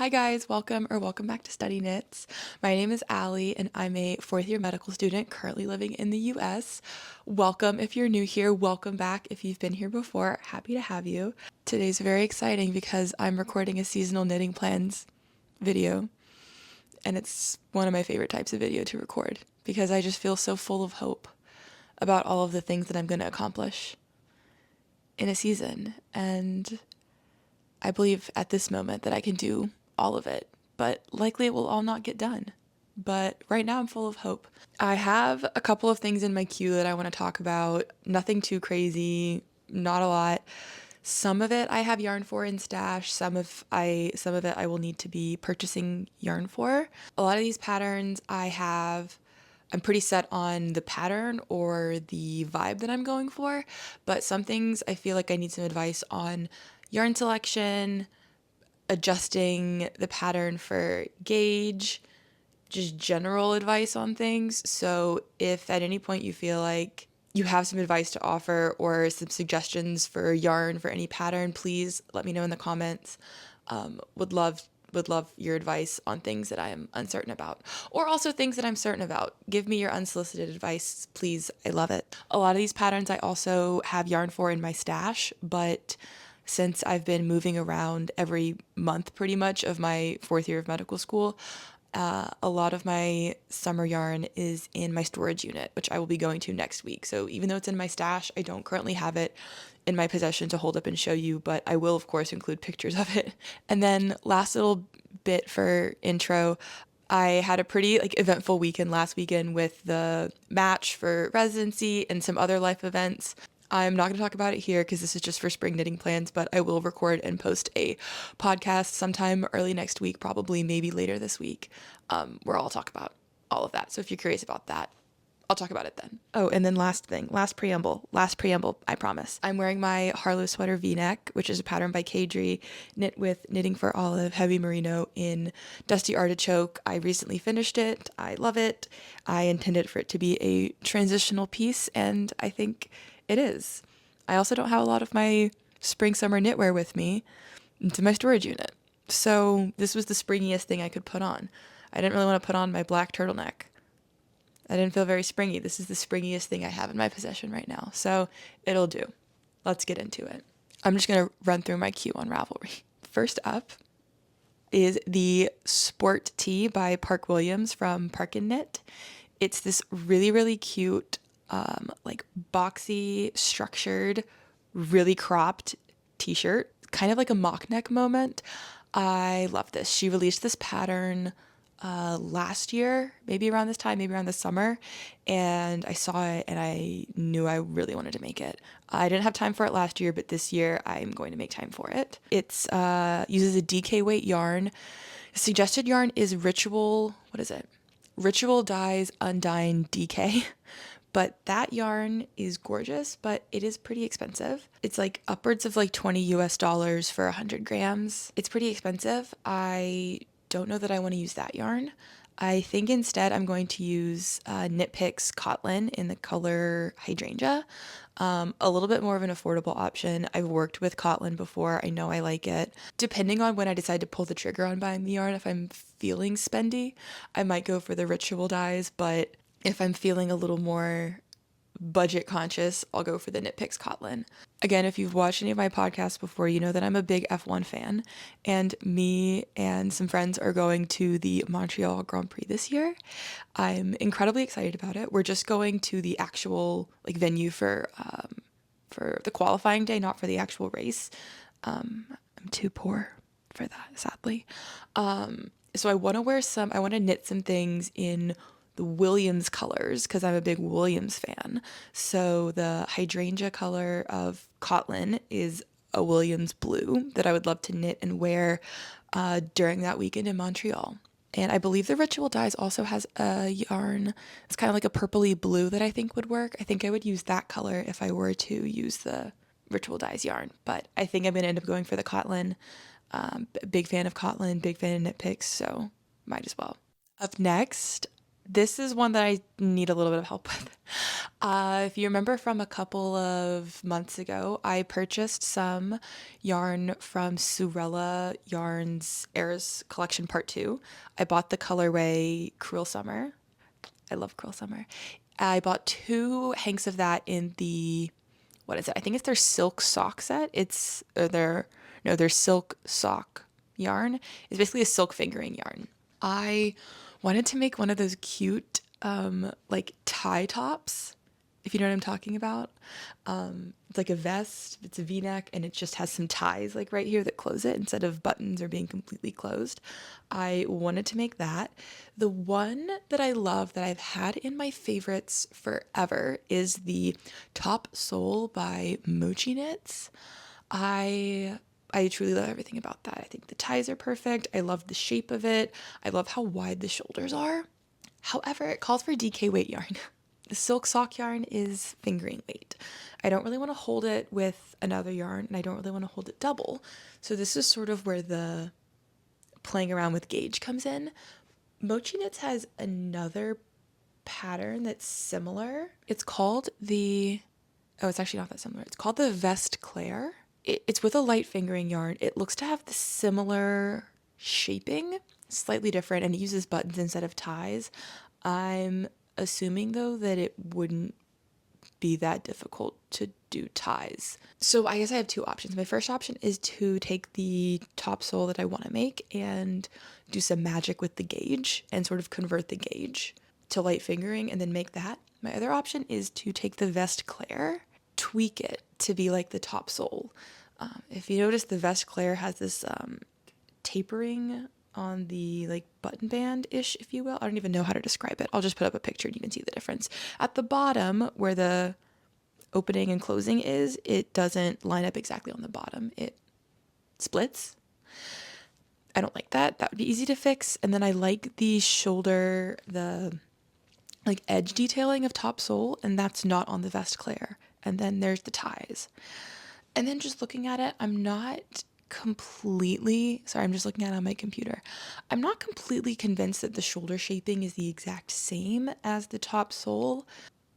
Hi guys, welcome back to Study Knits. My name is Allie and I'm a fourth year medical student currently living in the US. Welcome if you're new here, welcome back if you've been here before. Happy to have you. Today's very exciting because I'm recording a seasonal knitting plans video and it's one of my favorite types of video to record because I just feel so full of hope about all of the things that I'm going to accomplish in a season, and I believe at this moment that I can do all of it, but likely it will all not get done. But right now I'm full of hope. I have a couple of things in my queue that I want to talk about. Nothing too crazy, not a lot. Some of it I have yarn for in stash. Some of it I will need to be purchasing yarn for. A lot of these patterns I'm pretty set on the pattern or the vibe that I'm going for, but some things I feel like I need some advice on yarn selection, adjusting the pattern for gauge, just general advice on things. So if at any point you feel like you have some advice to offer or some suggestions for yarn for any pattern, please let me know in the comments. Would love your advice on things that I am uncertain about, or also things that I'm certain about. Give me your unsolicited advice, please. I love it. A lot of these patterns I also have yarn for in my stash, but since I've been moving around every month pretty much of my fourth year of medical school, a lot of my summer yarn is in my storage unit, which I will be going to next week. So even though it's in my stash, I don't currently have it in my possession to hold up and show you, but I will, of course, include pictures of it. And then last little bit for intro, I had a pretty eventful weekend last weekend with the match for residency and some other life events. I'm not going to talk about it here because this is just for spring knitting plans, but I will record and post a podcast sometime early next week, probably maybe later this week, where I'll talk about all of that. So if you're curious about that, I'll talk about it then. Oh, and then last preamble, I promise. I'm wearing my Harlow sweater V-neck, which is a pattern by Kadri, knit with Knitting for Olive Heavy Merino in Dusty Artichoke. I recently finished it. I love it. I intended for it to be a transitional piece, and I think it is. I also don't have a lot of my spring summer knitwear with me into my storage unit. So this was the springiest thing I could put on. I didn't really want to put on my black turtleneck. I didn't feel very springy. This is the springiest thing I have in my possession right now. So it'll do. Let's get into it. I'm just going to run through my queue on Ravelry. First up is the Sport Tee by Park Williams from Park and Knit. It's this really, really cute, boxy, structured, really cropped t-shirt. Kind of like a mock neck moment. I love this. She released this pattern last year, maybe around this time, maybe around the summer, and I saw it and I knew I really wanted to make it. I didn't have time for it last year, but this year I'm going to make time for it. It's uses a DK weight yarn. Suggested yarn is Ritual, what is it? Ritual Dyes Undying DK. But that yarn is gorgeous, but it is pretty expensive. It's upwards of 20 US dollars for 100 grams. It's pretty expensive. I don't know that I want to use that yarn. I think instead I'm going to use Knit Picks Cotton in the color Hydrangea. A little bit more of an affordable option. I've worked with Cotton before. I know I like it. Depending on when I decide to pull the trigger on buying the yarn, if I'm feeling spendy, I might go for the Ritual dyes, but if I'm feeling a little more budget conscious, I'll go for the Knit Picks Cotton. Again, if you've watched any of my podcasts before, you know that I'm a big F1 fan, and me and some friends are going to the Montreal Grand Prix this year. I'm incredibly excited about it. We're just going to the actual venue for the qualifying day, not for the actual race. I'm too poor for that, sadly. So I want to knit some things in the Williams colors because I'm a big Williams fan. So the hydrangea color of Cotton is a Williams blue that I would love to knit and wear during that weekend in Montreal. And I believe the Ritual Dyes also has a yarn. It's kind of like a purpley blue that I think would work. I think I would use that color if I were to use the Ritual Dyes yarn. But I think I'm going to end up going for the Cotton. Big fan of Cotton, big fan of Knit Picks, so might as well. Up next, This is one that I need a little bit of help with. If you remember from a couple of months ago, I purchased some yarn from Surella Yarns Airs Collection Part 2. I bought the colorway Cruel Summer. I love Cruel Summer. I bought 2 hanks of that in the, what is it? I think it's their silk sock set. It's, or their silk sock yarn. It's basically a silk fingering yarn. I wanted to make one of those cute, like tie tops, if you know what I'm talking about. It's like a vest, it's a V-neck, and it just has some ties like right here that close it instead of buttons or being completely closed. I wanted to make that. The one that I love that I've had in my favorites forever is the top sole by Mochi Knits. I truly love everything about that. I think the ties are perfect. I love the shape of it. I love how wide the shoulders are. However, it calls for DK weight yarn. The silk sock yarn is fingering weight. I don't really want to hold it with another yarn, and I don't really want to hold it double. So this is sort of where the playing around with gauge comes in. Mochi Knits has another pattern that's similar. It's called the, oh, it's actually not that similar. It's called the Vest Claire. It's with a light fingering yarn. It looks to have the similar shaping, slightly different, and it uses buttons instead of ties. I'm assuming though that it wouldn't be that difficult to do ties. So I guess I have 2 options. My first option is to take the top sole that I want to make and do some magic with the gauge and sort of convert the gauge to light fingering and then make that. My other option is to take the Vest Claire, tweak it to be like the top sole. If you notice, the Vest Claire has this tapering on the like button band-ish, if you will. I don't even know how to describe it. I'll just put up a picture and you can see the difference. At the bottom, where the opening and closing is, it doesn't line up exactly on the bottom. It splits. I don't like that. That would be easy to fix. And then I like the shoulder, the like edge detailing of top sole, and that's not on the Vest Claire. And then there's the ties. And then just looking at it, I'm not completely, sorry, I'm just looking at it on my computer. I'm not completely convinced that the shoulder shaping is the exact same as the top sole.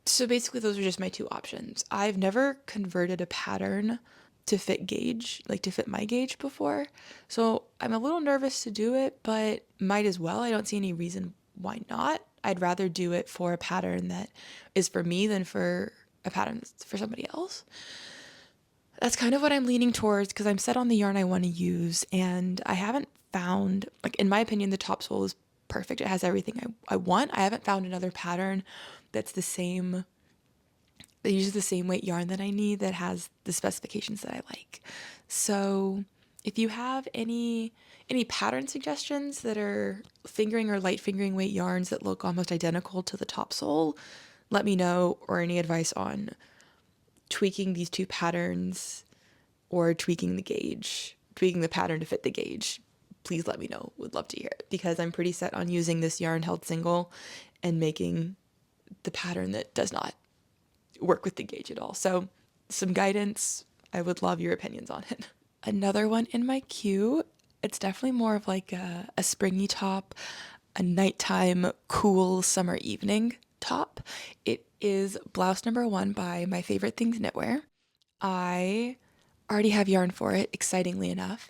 So basically those are just my 2 options. I've never converted a pattern to fit gauge, like to fit my gauge before. So I'm a little nervous to do it, but might as well. I don't see any reason why not. I'd rather do it for a pattern that is for me than for a pattern that's for somebody else. That's kind of what I'm leaning towards because I'm set on the yarn I want to use, and I haven't found, like in my opinion, the top sole is perfect. It has everything I want. I haven't found another pattern that's the same, that uses the same weight yarn that I need, that has the specifications that I like. So if you have any pattern suggestions that are fingering or light fingering weight yarns that look almost identical to the top sole, let me know, or any advice on tweaking these 2 patterns or tweaking the gauge, tweaking the pattern to fit the gauge, please let me know. Would love to hear it because I'm pretty set on using this yarn held single and making the pattern that does not work with the gauge at all. So some guidance. I would love your opinions on it. Another one in my queue, it's definitely more of like a springy top, a nighttime cool summer evening top. It is Blouse number 1 by My Favorite Things Knitwear. I already have yarn for it, excitingly enough.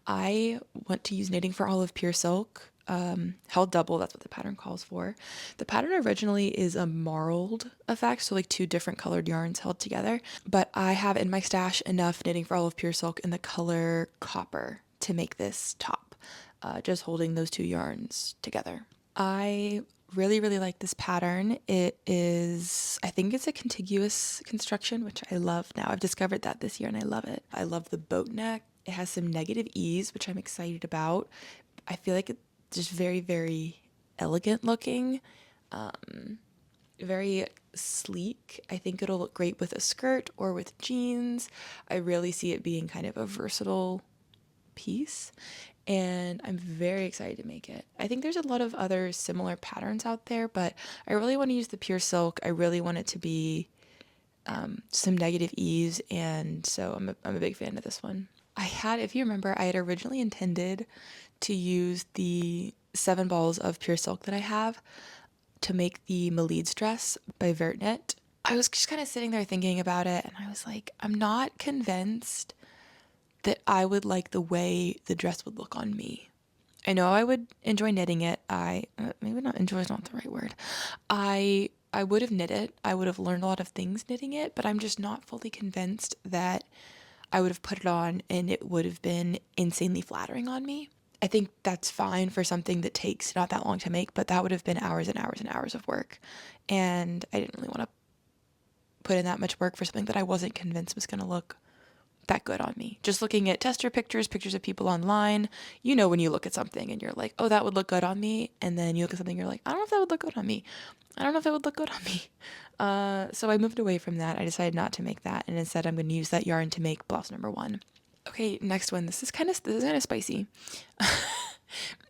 I want to use Knitting for Olive Pure Silk, held double, that's what the pattern calls for. The pattern originally is a marled effect, so like 2 different colored yarns held together, but I have in my stash enough Knitting for Olive Pure Silk in the color copper to make this top, just holding those 2 yarns together. I really, really like this pattern. It is, I think it's a contiguous construction, which I love now. I've discovered that this year and I love it. I love the boat neck. It has some negative ease, which I'm excited about. I feel like it's just very, very elegant looking, very sleek. I think it'll look great with a skirt or with jeans. I really see it being kind of a versatile piece, and I'm very excited to make it. I think there's a lot of other similar patterns out there, but I really want to use the pure silk. I really want it to be some negative ease, and so I'm a big fan of this one. If you remember, I had originally intended to use the 7 balls of pure silk that I have to make the Malids dress by Vertknit. I was just kind of sitting there thinking about it, and I was like, I'm not convinced that I would like the way the dress would look on me. I know I would enjoy knitting it. Maybe not enjoy is not the right word. I would have knit it. I would have learned a lot of things knitting it, but I'm just not fully convinced that I would have put it on and it would have been insanely flattering on me. I think that's fine for something that takes not that long to make, but that would have been hours and hours and hours of work. And I didn't really want to put in that much work for something that I wasn't convinced was going to look that good on me. Just looking at tester pictures, pictures of people online, you know when you look at something and you're like, oh, that would look good on me. And then you look at something and you're like, I don't know if that would look good on me. I don't know if that would look good on me. So I moved away from that. I decided not to make that. And instead I'm going to use that yarn to make blouse number 1. Okay, next one. This is kind of spicy.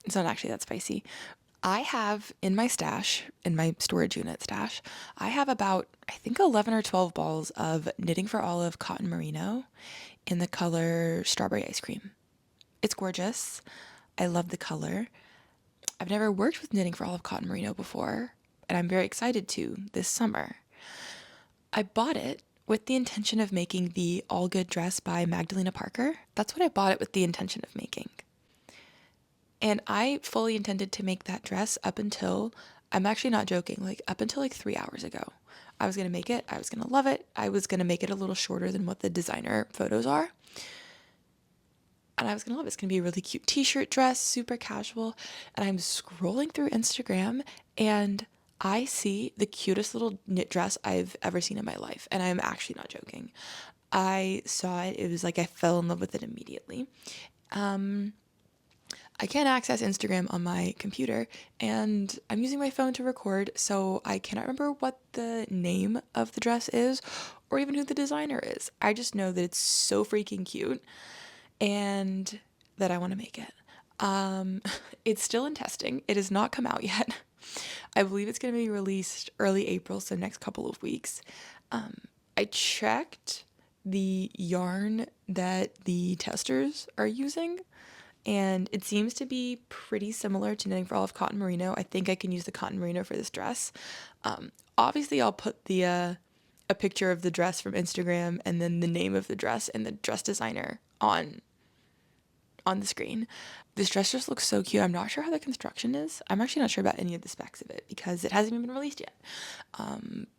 It's not actually that spicy. I have in my stash, in my storage unit stash, I have about, I think 11 or 12 balls of Knitting for Olive cotton merino in the color Strawberry Ice Cream. It's gorgeous. I love the color. I've never worked with Knitting for Olive cotton merino before, and I'm very excited to this summer. I bought it with the intention of making the All Good dress by Magdalena Parker. That's what I bought it with the intention of making. And I fully intended to make that dress up until, I'm actually not joking, like up until like 3 hours ago. I was going to make it. I was going to love it. I was going to make it a little shorter than what the designer photos are. And I was going to love it. It's going to be a really cute t-shirt dress, super casual. And I'm scrolling through Instagram and I see the cutest little knit dress I've ever seen in my life. And I'm actually not joking. I saw it. It was like I fell in love with it immediately. I can't access Instagram on my computer, and I'm using my phone to record, so I cannot remember what the name of the dress is or even who the designer is. I just know that it's so freaking cute and that I want to make it. It's still in testing. It has not come out yet. I believe it's going to be released early April, so next couple of weeks. I checked the yarn that the testers are using, and it seems to be pretty similar to Knitting for Olive cotton merino. I think I can use the cotton merino for this dress. Obviously, I'll put the a picture of the dress from Instagram and then the name of the dress and the dress designer on the screen. This dress just looks so cute. I'm not sure how the construction is. I'm actually not sure about any of the specs of it because it hasn't even been released yet.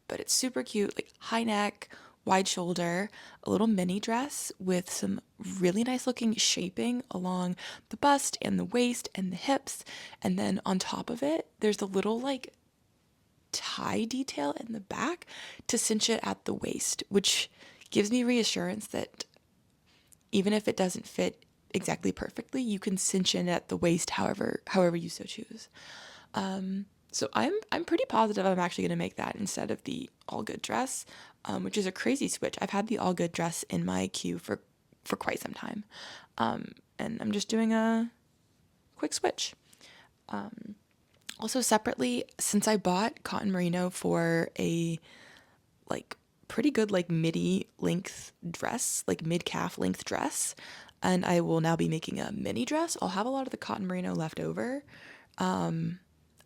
But it's super cute, like high neck, wide shoulder, a little mini dress with some really nice looking shaping along the bust and the waist and the hips. And then on top of it, there's a little like tie detail in the back to cinch it at the waist, which gives me reassurance that even if it doesn't fit exactly perfectly, you can cinch in at the waist however you so choose. So I'm pretty positive I'm actually going to make that instead of the All Good dress, which is a crazy switch. I've had the All Good dress in my queue for quite some time, and I'm just doing a quick switch. Also separately, since I bought cotton merino for a like pretty good like midi length dress, like mid calf length dress, and I will now be making a mini dress, I'll have a lot of the cotton merino left over.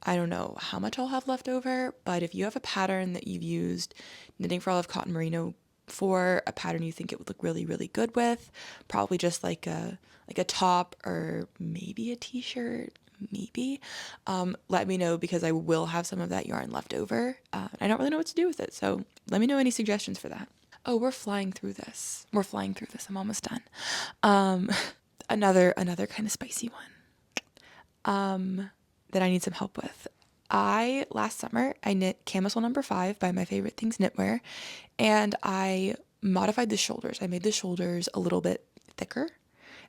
I don't know how much I'll have left over, but if you have a pattern that you've used Knitting for Olive cotton merino for, a pattern you think it would look really, really good with, probably just like a top or maybe a t-shirt, maybe, let me know because I will have some of that yarn left over. I don't really know what to do with it, so let me know any suggestions for that. Oh, we're flying through this. I'm almost done. Another kind of spicy one. That I need some help with. Last summer, I knit Camisole number 5 by My Favorite Things Knitwear, and I modified the shoulders. I made the shoulders a little bit thicker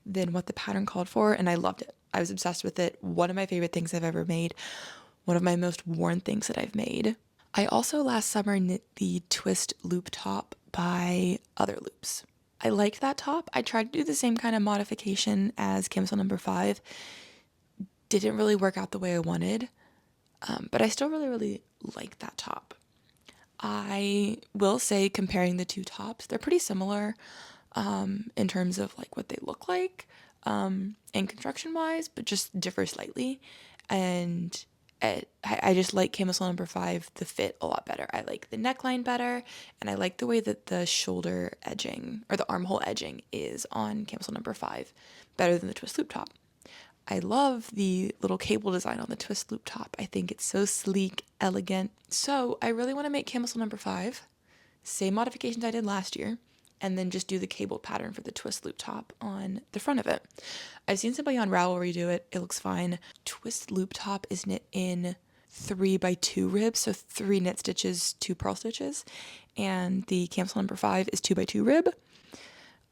than what the pattern called for, and I loved it. I was obsessed with it. One of my favorite things I've ever made. One of my most worn things that I've made. I also last summer knit the twist loop top by Other Loops. I liked that top. I tried to do the same kind of modification as Camisole number 5. Didn't really work out the way I wanted, but I still really, really like that top. I will say, comparing the two tops, they're pretty similar in terms of like what they look like and construction wise, but just differ slightly. And I just like Camisole number 5, the fit a lot better. I like the neckline better, and I like the way that the shoulder edging or the armhole edging is on Camisole number 5 better than the twist loop top. I love the little cable design on the twist loop top. I think it's so sleek, elegant. So I really want to make Camisole number 5, same modifications I did last year, and then just do the cable pattern for the twist loop top on the front of it. I've seen somebody on Ravel redo it. It looks fine. Twist loop top is knit in 3x2 ribs, so 3 knit stitches, 2 purl stitches, and the Camisole number 5 is 2x2 rib.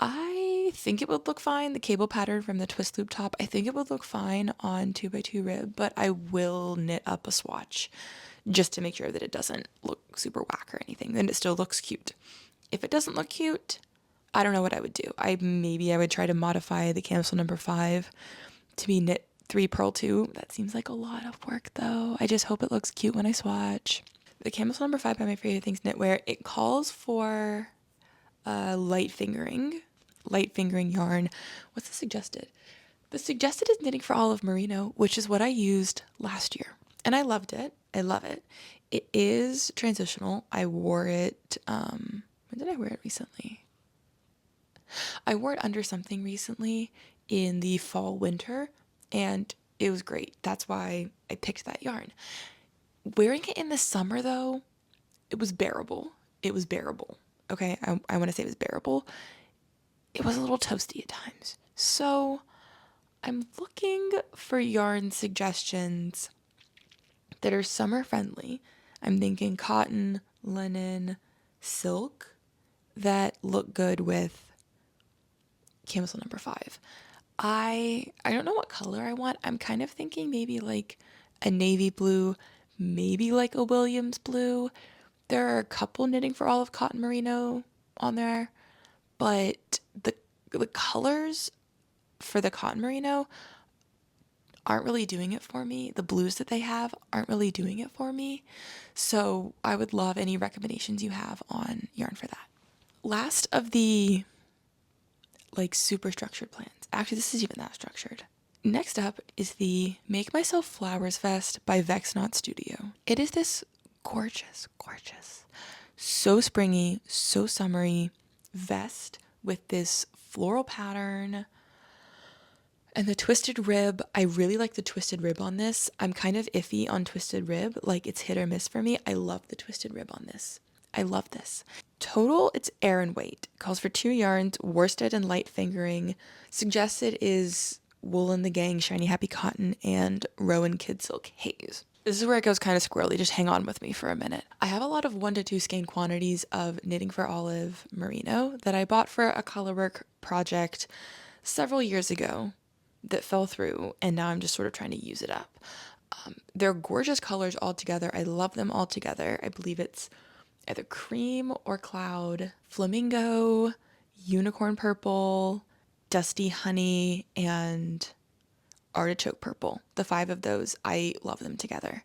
I think it would look fine. The cable pattern from the twist loop top, I think it would look fine on 2x2 rib, but I will knit up a swatch just to make sure that it doesn't look super whack or anything. Then it still looks cute. If it doesn't look cute, I don't know what I would do. Maybe I would try to modify the Camisole number 5 to be knit 3 purl 2. That seems like a lot of work though. I just hope it looks cute when I swatch. The Camisole number 5 by My Favorite Things Knitwear, it calls for light fingering yarn. What's the suggested? The suggested is knitting for olive merino, which is what I used last year. And I loved it. I love it. It is transitional. I wore it, when did I wear it recently? I wore it under something recently in the fall winter, and it was great. That's why I picked that yarn. Wearing it in the summer though, it was bearable. It was bearable. Okay, I want to say it was bearable. It was a little toasty at times. So I'm looking for yarn suggestions that are summer friendly. I'm thinking cotton, linen, silk that look good with Camisole number 5. I don't know what color I want. I'm kind of thinking maybe like a navy blue, maybe like a Williams blue. There are a couple knitting for olive cotton merino on there, but the colors for the cotton merino aren't really doing it for me. The blues that they have aren't really doing it for me. So I would love any recommendations you have on yarn for that. Last of the like super structured plans. Actually, this is even that structured. Next up is the Make Myself Flowers vest by Vexnot Studio. It is this gorgeous, so springy, so summery vest with this floral pattern and the twisted rib. I really like the twisted rib on this. I'm kind of iffy on twisted rib, like it's hit or miss for me. I love the twisted rib on this. I love this. Total, it's Aran weight. Calls for 2 yarns, worsted and light fingering. Suggested is Wool and the Gang, Shiny Happy Cotton, and Rowan Kid Silk Haze. This is where it goes kind of squirrely. Just hang on with me for a minute. I have a lot of 1 to 2 skein quantities of Knitting for Olive merino that I bought for a colorwork project several years ago that fell through, and now I'm just sort of trying to use it up. They're gorgeous colors all together. I love them all together. I believe it's either cream or cloud, flamingo, unicorn purple, dusty honey, and artichoke purple. The 5 of those, I love them together.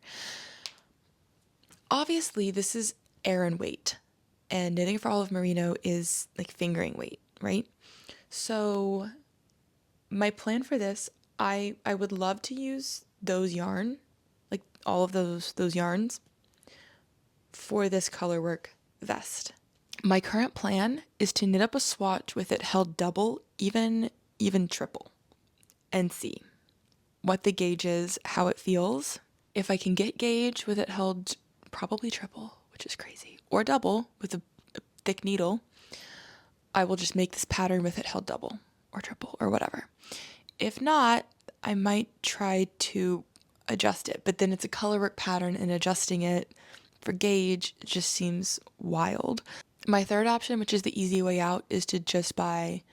Obviously, this is Aran weight, and Knitting for Olive merino is like fingering weight, right? So my plan for this, I would love to use those yarn, like all of those yarns, for this colorwork vest. My current plan is to knit up a swatch with it held double, even triple, and see what the gauge is, how it feels. If I can get gauge with it held probably triple, which is crazy, or double with a thick needle, I will just make this pattern with it held double or triple or whatever. If not, I might try to adjust it, but then it's a colorwork pattern, and adjusting it for gauge just seems wild. My third option, which is the easy way out, is to just buy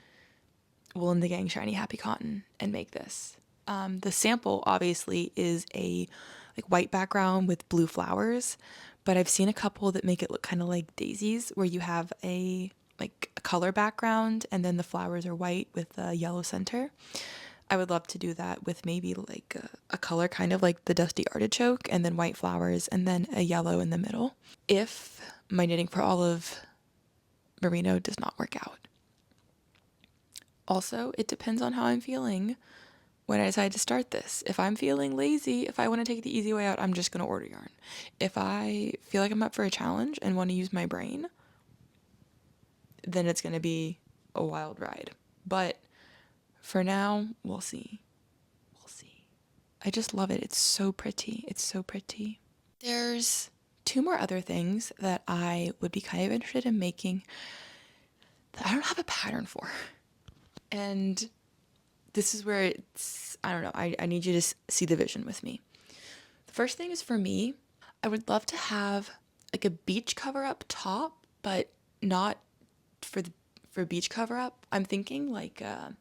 Wool and the Gang Shiny Happy Cotton and make this. The sample obviously is a like white background with blue flowers, but I've seen a couple that make it look kind of like daisies, where you have a color background and then the flowers are white with a yellow center. I would love to do that with maybe like a color kind of like the dusty artichoke, and then white flowers and then a yellow in the middle, if my Knitting for Olive merino does not work out. Also, it depends on how I'm feeling when I decide to start this. If I'm feeling lazy, if I want to take the easy way out, I'm just going to order yarn. If I feel like I'm up for a challenge and want to use my brain, then it's going to be a wild ride. But for now, we'll see. We'll see. I just love it. It's so pretty. It's so pretty. There's 2 more other things that I would be kind of interested in making that I don't have a pattern for. And this is where I don't know, I need you to see the vision with me. The first thing is, for me, I would love to have like a beach cover up top, but not for beach cover up. I'm thinking like a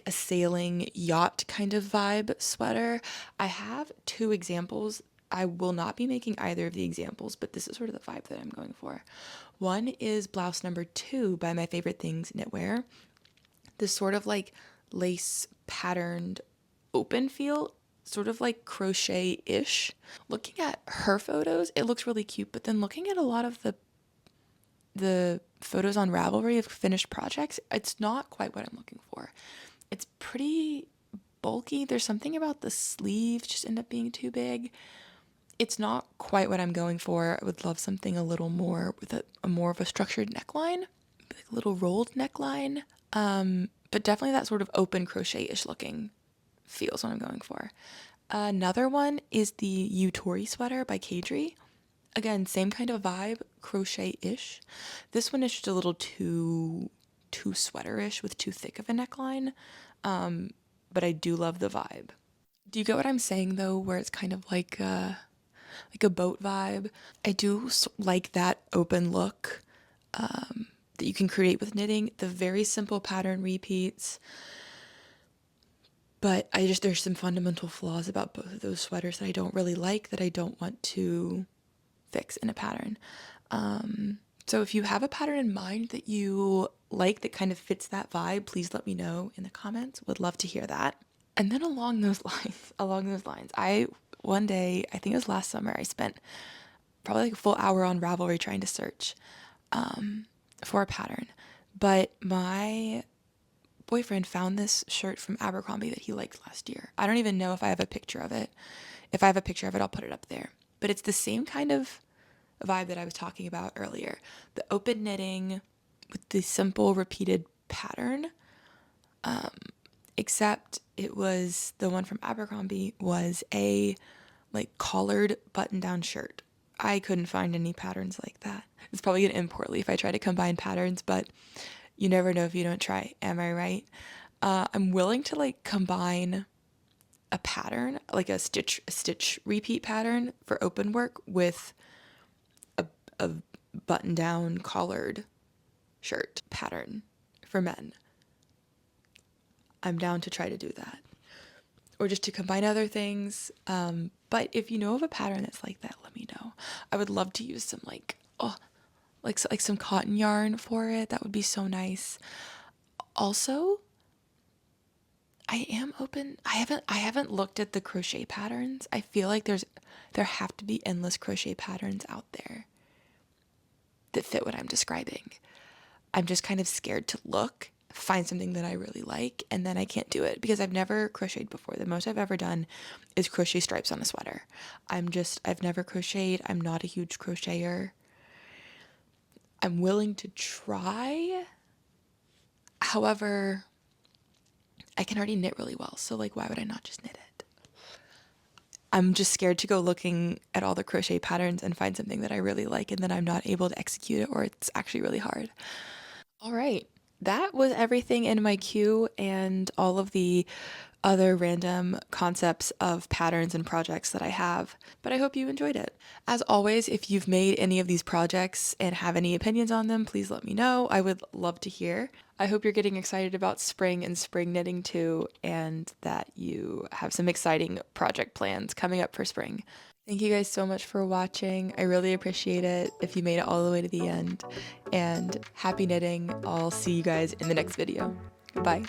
sailing yacht kind of vibe sweater. I have 2 examples. I will not be making either of the examples, but this is sort of the vibe that I'm going for. One is Blouse number 2 by My Favorite Things Knitwear. This sort of like lace patterned open feel, sort of like crochet-ish. Looking at her photos, it looks really cute, but then looking at a lot of the photos on Ravelry of finished projects, it's not quite what I'm looking for. It's pretty bulky. There's something about the sleeves just end up being too big. It's not quite what I'm going for. I would love something a little more with a more of a structured neckline, like a little rolled neckline. But definitely that sort of open crochet-ish looking feels what I'm going for. Another one is the Utori sweater by Kadri. Again, same kind of vibe, crochet-ish. This one is just a little too sweater-ish with too thick of a neckline. But I do love the vibe. Do you get what I'm saying though, where it's kind of like a boat vibe? I do like that open look that you can create with knitting. The very simple pattern repeats. But there's some fundamental flaws about both of those sweaters that I don't really like, that I don't want to fix in a pattern. So if you have a pattern in mind that you like that kind of fits that vibe, please let me know in the comments. Would love to hear that. And then along those lines, one day, I think it was last summer, I spent probably like a full hour on Ravelry trying to search for a pattern. But my boyfriend found this shirt from Abercrombie that he liked last year. I don't even know if I have a picture of it. If I have a picture of it, I'll put it up there. But it's the same kind of vibe that I was talking about earlier. The open knitting with the simple repeated pattern, except it was, the one from Abercrombie was a like collared button-down shirt. I couldn't find any patterns like that. It's probably gonna end poorly if I try to combine patterns, but you never know if you don't try. Am I right? I'm willing to like combine a pattern, like a stitch repeat pattern for open work with a button-down collared shirt pattern for men. I'm down to try to do that. Or just to combine other things. But if you know of a pattern that's like that, let me know. I would love to use some like some cotton yarn for it. That would be so nice. Also, I am open. I haven't looked at the crochet patterns. I feel like there have to be endless crochet patterns out there that fit what I'm describing. I'm just kind of scared to find something that I really like, and then I can't do it because I've never crocheted before. The most I've ever done is crochet stripes on a sweater. I've never crocheted. I'm not a huge crocheter. I'm willing to try. However, I can already knit really well, so like, why would I not just knit it? I'm just scared to go looking at all the crochet patterns and find something that I really like and then I'm not able to execute it, or it's actually really hard. All right, that was everything in my queue and all of the other random concepts of patterns and projects that I have, but I hope you enjoyed it. As always, if you've made any of these projects and have any opinions on them, please let me know. I would love to hear. I hope you're getting excited about spring and spring knitting too, and that you have some exciting project plans coming up for spring. Thank you guys so much for watching. I really appreciate it if you made it all the way to the end, and happy knitting. I'll see you guys in the next video. Bye.